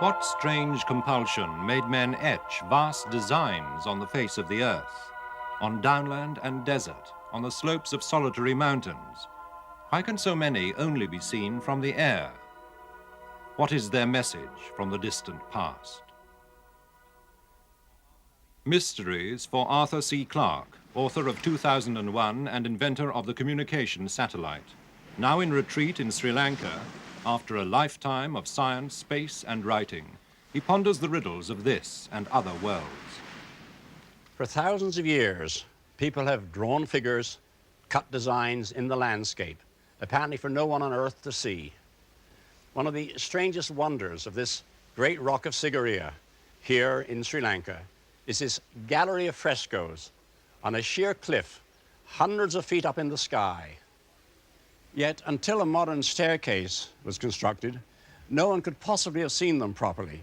What strange compulsion made men etch vast designs on the face of the earth, on downland and desert, on the slopes of solitary mountains? Why can so many only be seen from the air? What is their message from the distant past? Mysteries for Arthur C. Clarke, author of 2001 and inventor of the communication satellite. Now in retreat in Sri Lanka, after a lifetime of science, space, and writing, he ponders the riddles of this and other worlds. For thousands of years, people have drawn figures, cut designs in the landscape, apparently for no one on Earth to see. One of the strangest wonders of this great rock of Sigiriya here in Sri Lanka is this gallery of frescoes on a sheer cliff, hundreds of feet up in the sky. Yet, until a modern staircase was constructed, no one could possibly have seen them properly.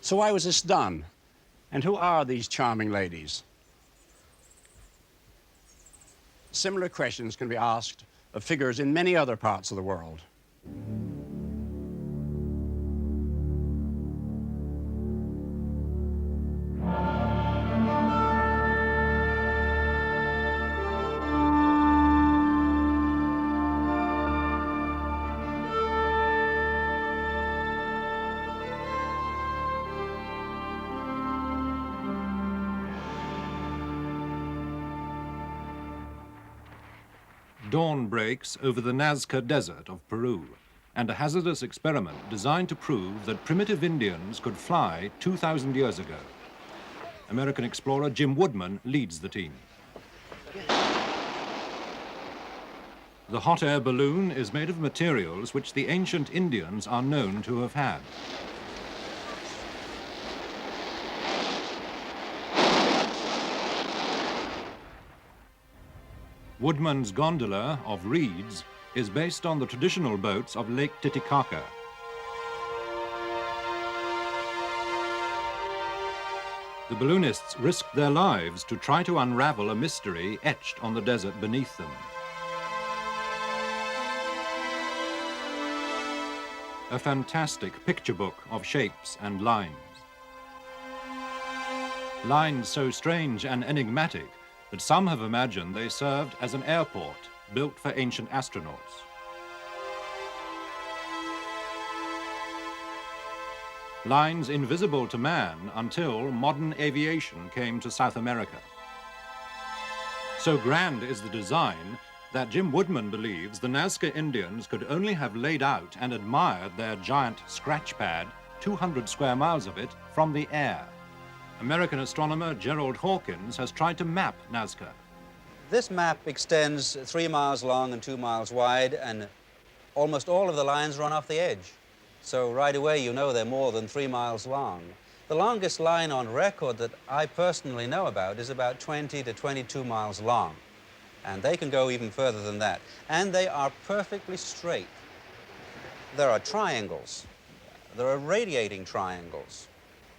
So why was this done? And who are these charming ladies? Similar questions can be asked of figures in many other parts of the world. Dawn breaks over the Nazca Desert of Peru, and a hazardous experiment designed to prove that primitive Indians could fly 2,000 years ago. American explorer Jim Woodman leads the team. The hot air balloon is made of materials which the ancient Indians are known to have had. Woodman's gondola of reeds is based on the traditional boats of Lake Titicaca. The balloonists risked their lives to try to unravel a mystery etched on the desert beneath them. A fantastic picture book of shapes and lines. Lines so strange and enigmatic that some have imagined they served as an airport built for ancient astronauts. Lines invisible to man until modern aviation came to South America. So grand is the design that Jim Woodman believes the Nazca Indians could only have laid out and admired their giant scratch pad, 200 square miles of it, from the air. American astronomer Gerald Hawkins has tried to map Nazca. This map extends 3 miles long and 2 miles wide, and almost all of the lines run off the edge. So right away you know they're more than 3 miles long. The longest line on record that I personally know about is about 20 to 22 miles long. And they can go even further than that. And they are perfectly straight. There are triangles. There are radiating triangles.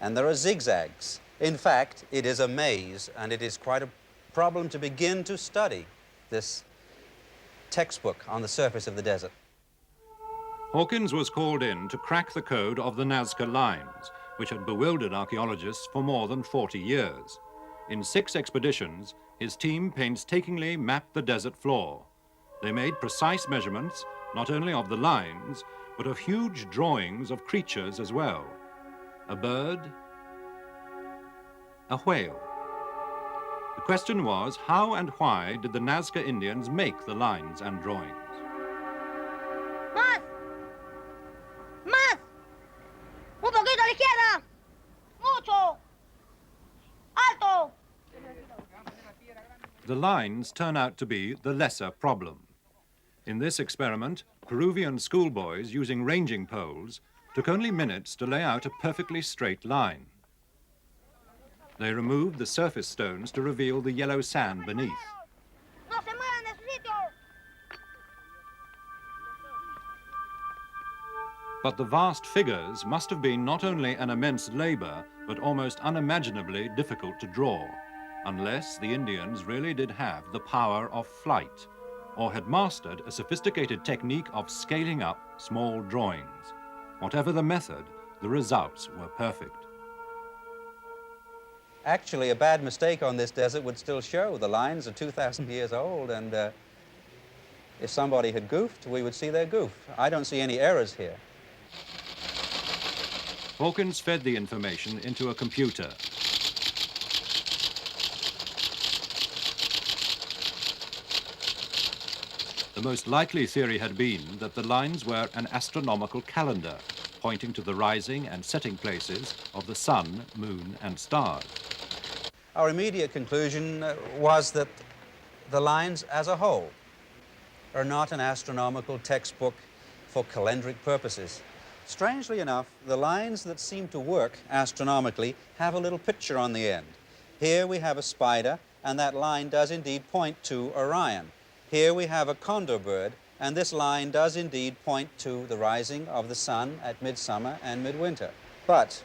And there are zigzags. In fact, it is a maze, and it is quite a problem to begin to study this textbook on the surface of the desert. Hawkins was called in to crack the code of the Nazca lines, which had bewildered archaeologists for more than 40 years. In 6 expeditions, his team painstakingly mapped the desert floor. They made precise measurements, not only of the lines, but of huge drawings of creatures as well. A bird, a whale. The question was, how and why did the Nazca Indians make the lines and drawings? Más! Más! Un poquito a la izquierda! Mucho! Alto! The lines turn out to be the lesser problem. In this experiment, Peruvian schoolboys using ranging poles took only minutes to lay out a perfectly straight line. They removed the surface stones to reveal the yellow sand beneath. No se muevan de su sitio! But the vast figures must have been not only an immense labor, but almost unimaginably difficult to draw, unless the Indians really did have the power of flight, or had mastered a sophisticated technique of scaling up small drawings. Whatever the method, the results were perfect. Actually, a bad mistake on this desert would still show. The lines are 2,000 years old, and if somebody had goofed, we would see their goof. I don't see any errors here. Hawkins fed the information into a computer. The most likely theory had been that the lines were an astronomical calendar, pointing to the rising and setting places of the sun, moon, and stars. Our immediate conclusion was that the lines as a whole are not an astronomical textbook for calendric purposes. Strangely enough, the lines that seem to work astronomically have a little picture on the end. Here we have a spider, and that line does indeed point to Orion. Here we have a condor bird, and this line does indeed point to the rising of the sun at midsummer and midwinter. But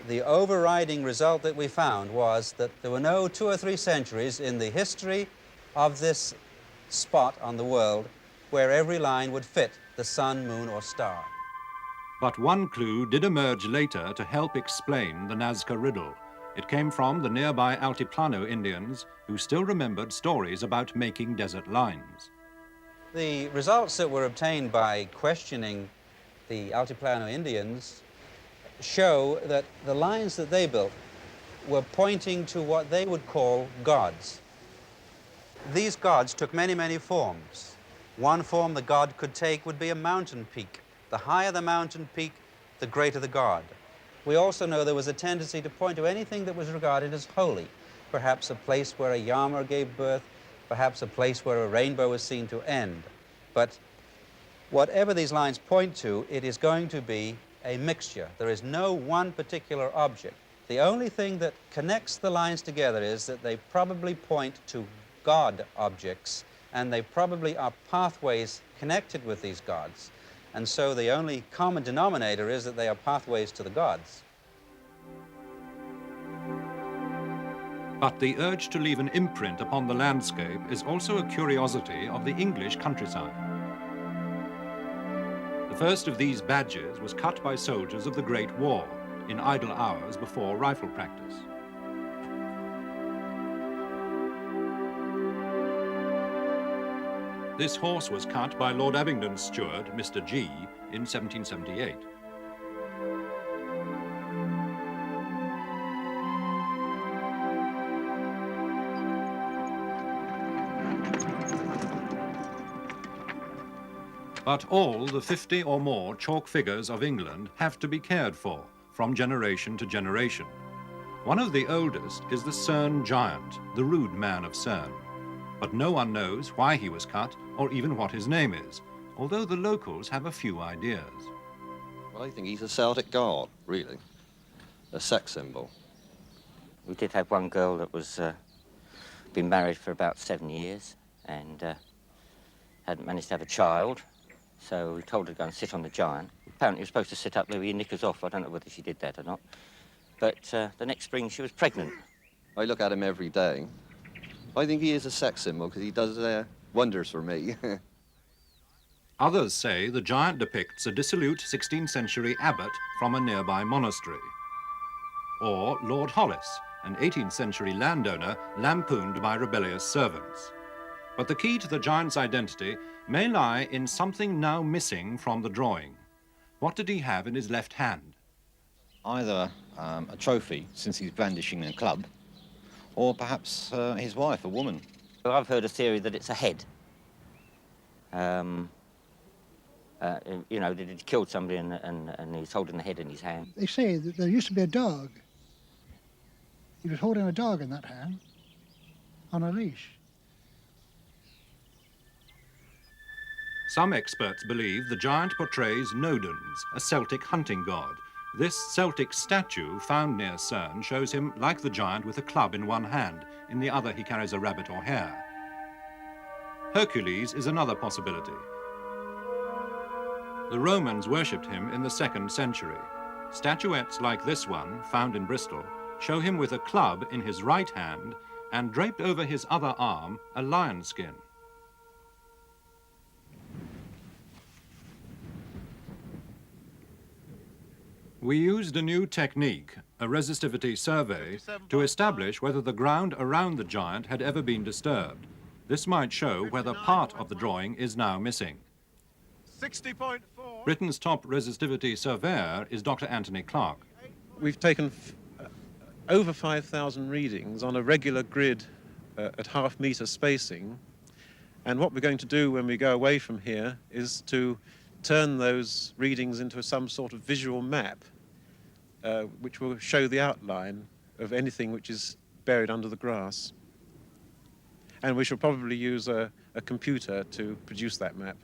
the overriding result that we found was that there were no 2 or 3 centuries in the history of this spot on the world where every line would fit the sun, moon, or star. But one clue did emerge later to help explain the Nazca riddle. It came from the nearby Altiplano Indians, who still remembered stories about making desert lines. The results that were obtained by questioning the Altiplano Indians show that the lines that they built were pointing to what they would call gods. These gods took many, many forms. One form the god could take would be a mountain peak. The higher the mountain peak, the greater the god. We also know there was a tendency to point to anything that was regarded as holy, perhaps a place where a Yama gave birth, perhaps a place where a rainbow was seen to end. But whatever these lines point to, it is going to be a mixture. There is no one particular object. The only thing that connects the lines together is that they probably point to god objects, and they probably are pathways connected with these gods. And so the only common denominator is that they are pathways to the gods. But the urge to leave an imprint upon the landscape is also a curiosity of the English countryside. The first of these badges was cut by soldiers of the Great War in idle hours before rifle practice. This horse was cut by Lord Abingdon's steward, Mr. G, in 1778. But all the 50 or more chalk figures of England have to be cared for from generation to generation. One of the oldest is the Cerne giant, the rude man of Cerne. But no one knows why he was cut or even what his name is, although the locals have a few ideas. Well, I think he's a Celtic god, really. A sex symbol. We did have one girl that was been married for about 7 years and hadn't managed to have a child, so we told her to go and sit on the giant. Apparently you're supposed to sit up there with your knickers off. I don't know whether she did that or not. But the next spring she was pregnant. I look at him every day. I think he is a sex symbol because he does wonders for me. Others say the giant depicts a dissolute 16th century abbot from a nearby monastery. Or Lord Hollis, an 18th century landowner lampooned by rebellious servants. But the key to the giant's identity may lie in something now missing from the drawing. What did he have in his left hand? Either a trophy, since he's brandishing a club, or perhaps his wife, a woman. I've heard a theory that it's a head. You know, that he'd killed somebody and he's holding the head in his hand. They say that there used to be a dog. He was holding a dog in that hand on a leash. Some experts believe the giant portrays Nodens, a Celtic hunting god. This Celtic statue found near Cerne shows him like the giant with a club in one hand. In the other, he carries a rabbit or hare. Hercules is another possibility. The Romans worshipped him in the 2nd century. Statuettes like this one, found in Bristol, show him with a club in his right hand and draped over his other arm, a lion skin. We used a new technique, a resistivity survey, to establish whether the ground around the giant had ever been disturbed. This might show whether part of the drawing is now missing. 60.4. Britain's top resistivity surveyor is Dr. Anthony Clarke. We've taken over 5,000 readings on a regular grid at half-metre spacing, and what we're going to do when we go away from here is to turn those readings into some sort of visual map which will show the outline of anything which is buried under the grass. And we shall probably use a computer to produce that map.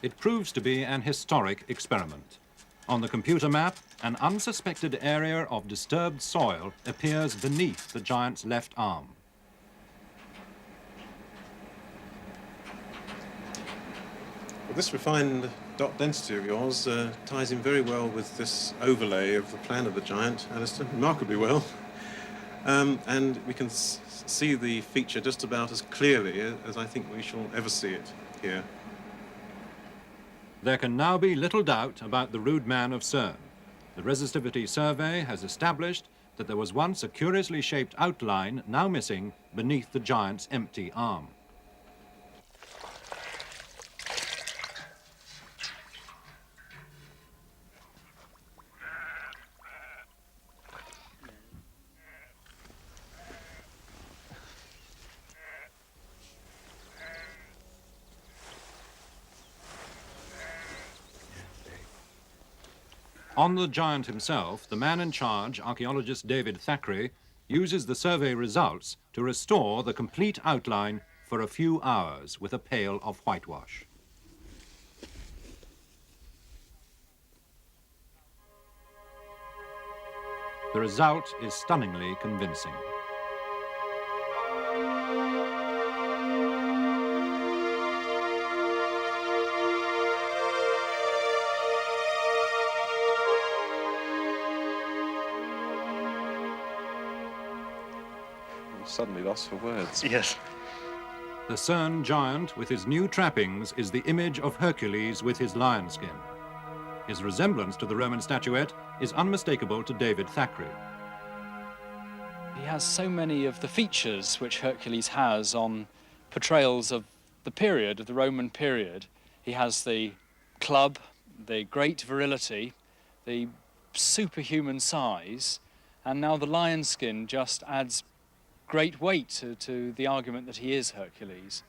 It proves to be an historic experiment. On the computer map, an unsuspected area of disturbed soil appears beneath the giant's left arm. Well, this refined dot density of yours ties in very well with this overlay of the plan of the giant, Alistair, remarkably well. And we can see the feature just about as clearly as I think we shall ever see it here. There can now be little doubt about the rude man of Cerne. The resistivity survey has established that there was once a curiously shaped outline, now missing, beneath the giant's empty arm. On the giant himself, the man in charge, archaeologist David Thackeray, uses the survey results to restore the complete outline for a few hours with a pail of whitewash. The result is stunningly convincing. Suddenly lost for words. Yes. The Cerne giant with his new trappings is the image of Hercules with his lion skin. His resemblance to the Roman statuette is unmistakable to David Thackeray. He has so many of the features which Hercules has on portrayals of the period, of the Roman period. He has the club, the great virility, the superhuman size, and now the lion skin just adds great weight to the argument that he is Hercules.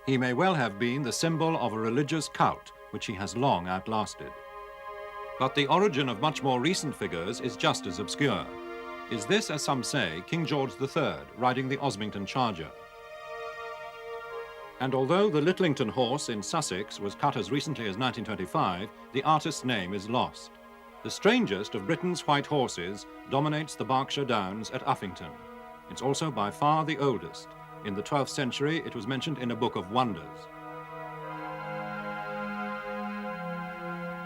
He may well have been the symbol of a religious cult, which he has long outlasted. But the origin of much more recent figures is just as obscure. Is this, as some say, King George III riding the Osmington charger? And although the Littlington horse in Sussex was cut as recently as 1925, the artist's name is lost. The strangest of Britain's white horses dominates the Berkshire Downs at Uffington. It's also by far the oldest. In the 12th century, it was mentioned in a book of wonders.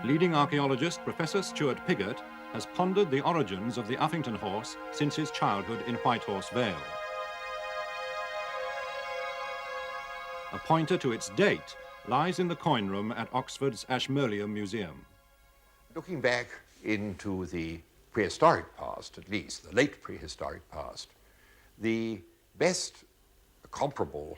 Leading archaeologist Professor Stuart Piggott has pondered the origins of the Uffington horse since his childhood in Whitehorse Vale. A pointer to its date lies in the coin room at Oxford's Ashmolean Museum. Looking back into the prehistoric past, at least the late prehistoric past, the best comparable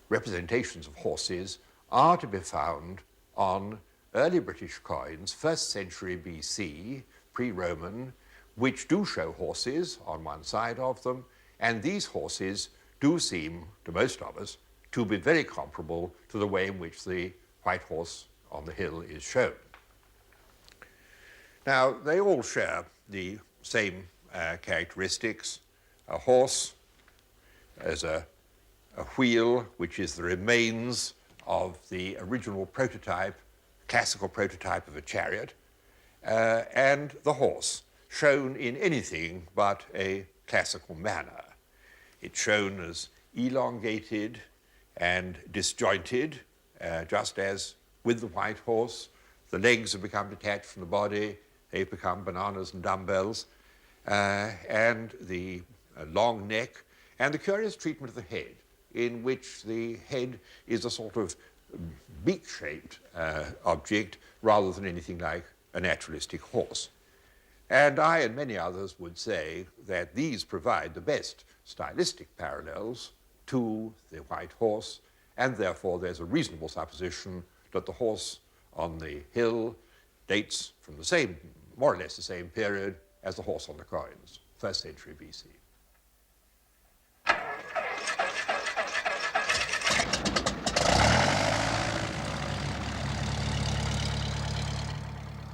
representations of horses are to be found on early British coins, 1st century BC, pre-Roman, which do show horses on one side of them, and these horses do seem, to most of us, to be very comparable to the way in which the white horse on the hill is shown. Now, they all share the same characteristics. A horse as a wheel, which is the remains of the original prototype, classical prototype of a chariot, and the horse, shown in anything but a classical manner. It's shown as elongated and disjointed, just as with the white horse. The legs have become detached from the body, they've become bananas and dumbbells, and the long neck, and the curious treatment of the head, in which the head is a sort of beak-shaped object rather than anything like a naturalistic horse. And I and many others would say that these provide the best stylistic parallels to the white horse, and therefore there's a reasonable supposition that the horse on the hill dates from the same, more or less the same period as the horse on the coins, 1st century BC.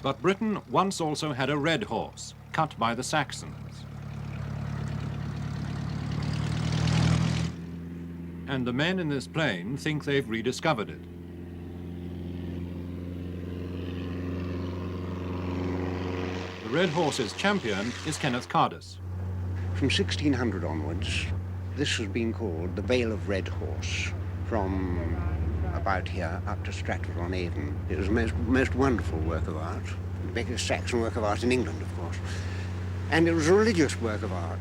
But Britain once also had a red horse, cut by the Saxons. And the men in this plain think they've rediscovered it. The red horse's champion is Kenneth Cardus. From 1600 onwards, this has been called the Vale of Red Horse, from about here up to Stratford-on-Avon. It was a most wonderful work of art, the biggest Saxon work of art in England, of course. And it was a religious work of art.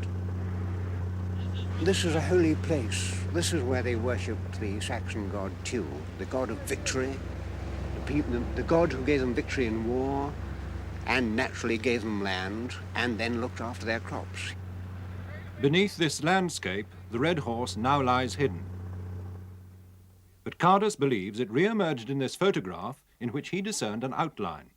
This is a holy place. This is where they worshipped the Saxon god Tiw, the god of victory, the god who gave them victory in war, and naturally gave them land, and then looked after their crops. Beneath this landscape, the red horse now lies hidden. But Cardus believes it re-emerged in this photograph in which he discerned an outline.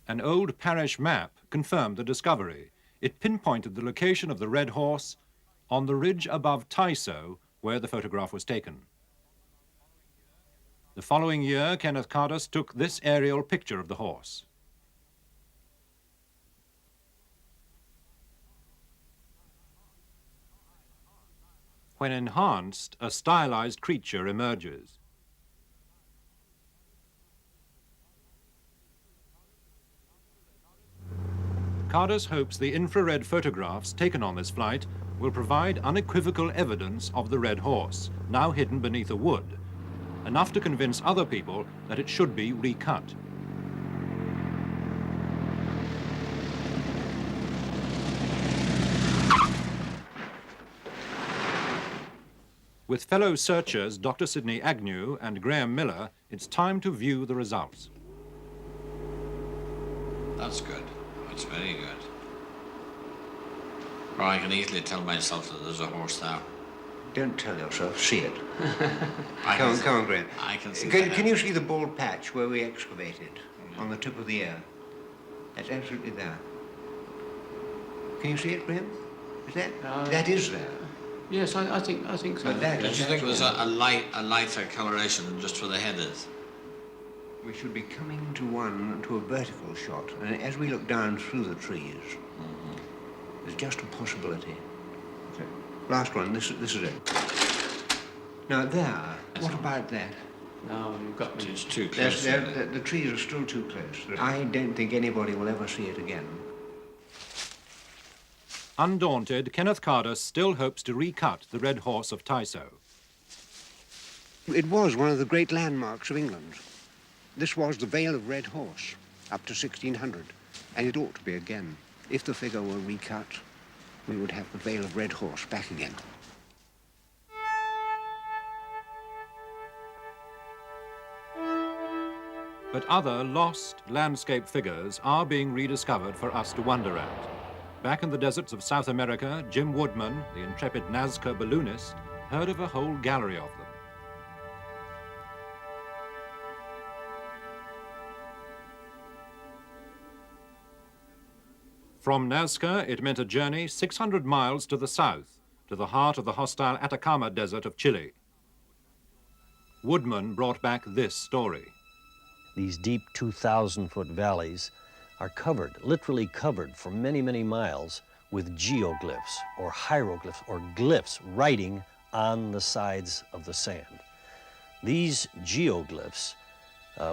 An old parish map confirmed the discovery. It pinpointed the location of the red horse on the ridge above Tysoe, where the photograph was taken. The following year, Kenneth Cardus took this aerial picture of the horse. When enhanced, a stylized creature emerges. Cardus hopes the infrared photographs taken on this flight will provide unequivocal evidence of the red horse, now hidden beneath a wood, enough to convince other people that it should be recut. With fellow searchers Dr. Sidney Agnew and Graham Miller, it's time to view the results. That's good. That's very good. Or I can easily tell myself that there's a horse there. Don't tell yourself, see it. Come on, Graham. I can see Can you see the bald patch where we excavated, on the tip of the ear? That's absolutely there. Can you see it, Graham? Is that is there? Yes, I think so. Don't you think there's a lighter coloration than just where the head is? We should be coming to a vertical shot, and as we look down through the trees, there's just a possibility. Okay. Last one, this is it. Now there, what about that? No, you've got me. It's too close. The trees are still too close. I don't think anybody will ever see it again. Undaunted, Kenneth Cardus still hopes to recut the red horse of Tysoe. It was one of the great landmarks of England. This was the Vale of Red Horse, up to 1600, and it ought to be again. If the figure were recut, we would have the Vale of Red Horse back again. But other lost landscape figures are being rediscovered for us to wonder at. Back in the deserts of South America, Jim Woodman, the intrepid Nazca balloonist, heard of a whole gallery of them. From Nazca, it meant a journey 600 miles to the south, to the heart of the hostile Atacama Desert of Chile. Woodman brought back this story. These deep 2,000-foot valleys are covered, literally covered for many, many miles with geoglyphs or hieroglyphs or glyphs writing on the sides of the sand. These geoglyphs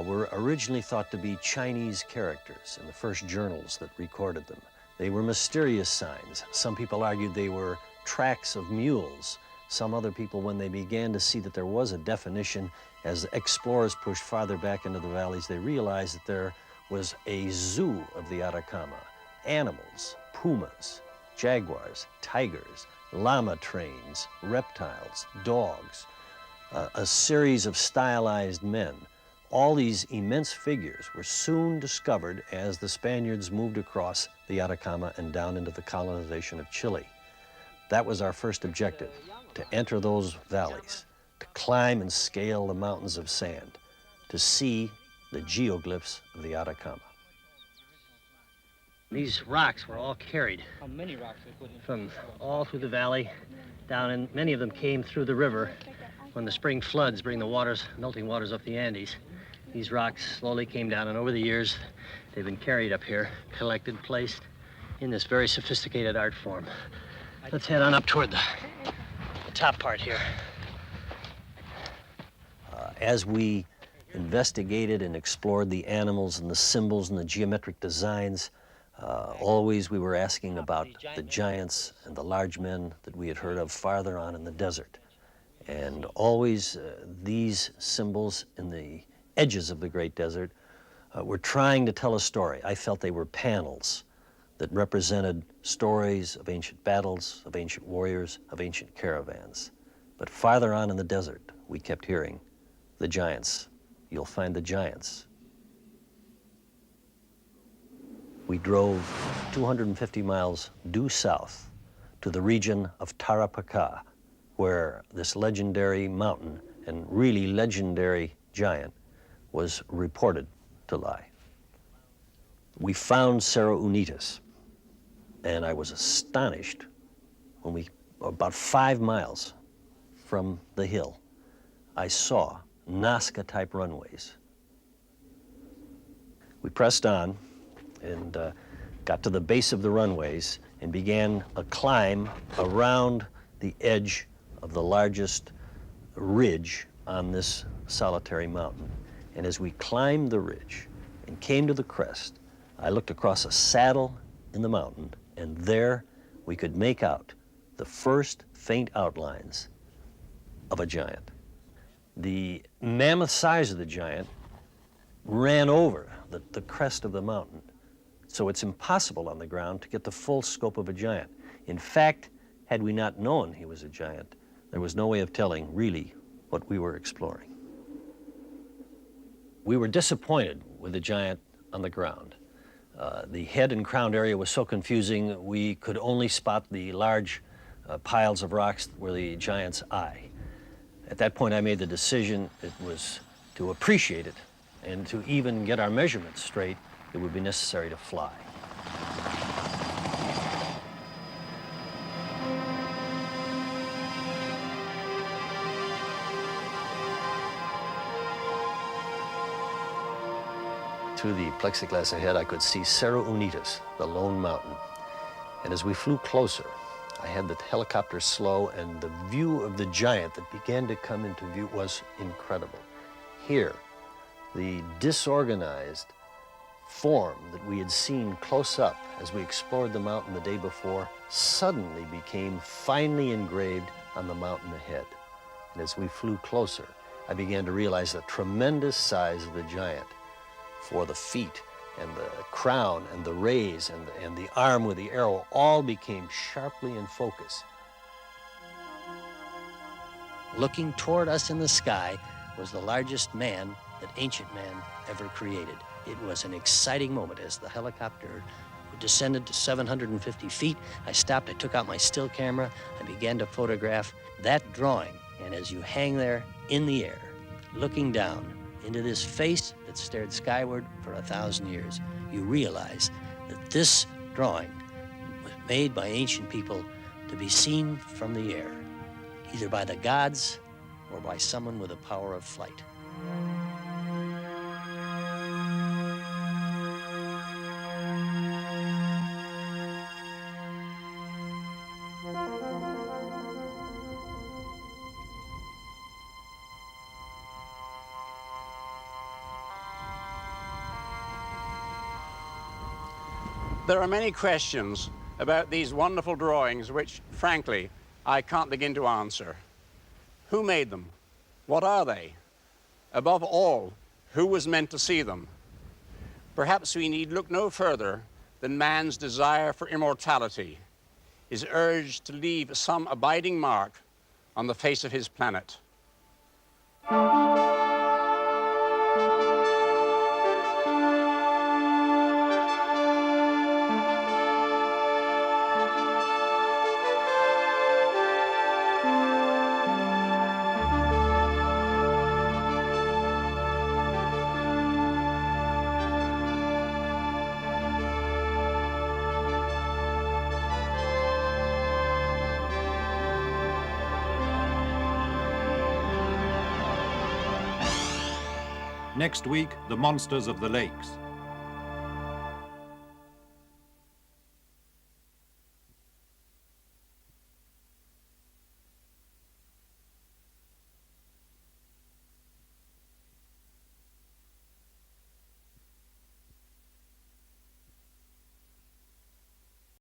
were originally thought to be Chinese characters in the first journals that recorded them. They were mysterious signs. Some people argued they were tracks of mules. Some other people, when they began to see that there was a definition, as explorers pushed farther back into the valleys, they realized that there was a zoo of the Atacama, animals, pumas, jaguars, tigers, llama trains, reptiles, dogs, a series of stylized men. All these immense figures were soon discovered as the Spaniards moved across the Atacama and down into the colonization of Chile. That was our first objective, to enter those valleys, to climb and scale the mountains of sand, to see the geoglyphs of the Atacama. These rocks were all carried from all through the valley down, and many of them came through the river when the spring floods bring the waters, melting waters up the Andes. These rocks slowly came down, and over the years, they've been carried up here, collected, placed in this very sophisticated art form. Let's head on up toward the top part here. As we investigated and explored the animals and the symbols and the geometric designs, always we were asking about the giants and the large men that we had heard of farther on in the desert. And always these symbols in the edges of the Great Desert were trying to tell a story. I felt they were panels that represented stories of ancient battles, of ancient warriors, of ancient caravans. But farther on in the desert, we kept hearing, the giants. You'll find the giants. We drove 250 miles due south to the region of Tarapacá, where this legendary mountain and really legendary giant was reported to lie. We found Cerro Unitas, and I was astonished when we, about 5 miles from the hill, I saw Nazca-type runways. We pressed on and got to the base of the runways and began a climb around the edge of the largest ridge on this solitary mountain. And as we climbed the ridge and came to the crest, I looked across a saddle in the mountain, and there we could make out the first faint outlines of a giant. The mammoth size of the giant ran over the crest of the mountain, so it's impossible on the ground to get the full scope of a giant. In fact, had we not known he was a giant, there was no way of telling really what we were exploring. We were disappointed with the giant on the ground. The head and crown area was so confusing, we could only spot the large piles of rocks where the giant's eye. At that point, I made the decision it was to appreciate it, and to even get our measurements straight, it would be necessary to fly. Through the plexiglass ahead, I could see Cerro Unitas, the lone mountain. And as we flew closer, I had the helicopter slow, and the view of the giant that began to come into view was incredible. Here, the disorganized form that we had seen close up as we explored the mountain the day before suddenly became finely engraved on the mountain ahead. And as we flew closer, I began to realize the tremendous size of the giant, for the feet and the crown and the rays and the arm with the arrow all became sharply in focus. Looking toward us in the sky was the largest man that ancient man ever created. It was an exciting moment as the helicopter descended to 750 feet. I stopped, I took out my still camera, I began to photograph that drawing. And as you hang there in the air, looking down into this face that stared skyward for 1,000 years, you realize that this drawing was made by ancient people to be seen from the air, either by the gods or by someone with the power of flight. There are many questions about these wonderful drawings which, frankly, I can't begin to answer. Who made them? What are they? Above all, who was meant to see them? Perhaps we need look no further than man's desire for immortality is urged to leave some abiding mark on the face of his planet. Next week, the monsters of the lakes.